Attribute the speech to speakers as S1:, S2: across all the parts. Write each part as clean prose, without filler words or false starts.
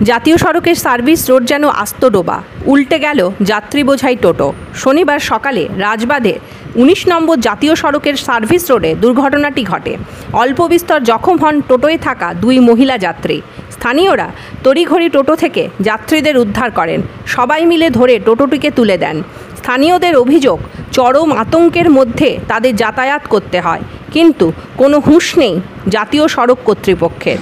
S1: জাতীয় সড়কের service road যেন আস্ত ডোবা, উল্টে গেল যাত্রী বোঝাই টোটো। শনিবার সকালে রাজবাঁধে ১৯ নম্বর জাতীয় সড়কের সার্ভিস রোডে দুর্ঘটনাটি ঘটে। অল্প বিস্তর জখম হন টোটোয় থাকা ২ মহিলা যাত্রী। স্থানীয়রা তড়িঘড়ি টোটো থেকে যাত্রীদের উদ্ধার করেন, সবাই মিলে ধরে টোটোটিকে তুলে দেন। স্থানীয়দের অভিযোগ, চরম আতঙ্কের মধ্যে তাদের যাতায়াত করতে হয়, কিন্তু কোনো হুঁশ নেই জাতীয় সড়ক কর্তৃপক্ষের।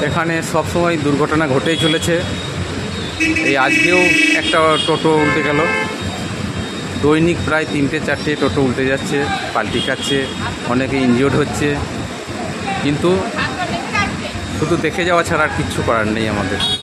S2: এখানে সবসময় দুর্ঘটনা ঘটেই চলেছে। এই আজকেও একটা টোটো উল্টে গেল। দৈনিক প্রায় ৩-৪টে টোটো উল্টে যাচ্ছে, পাল্টি খাচ্ছে, অনেকে ইনজিওর্ড হচ্ছে, কিন্তু শুধু দেখে যাওয়া ছাড়া আর কিচ্ছু করার নেই আমাদের।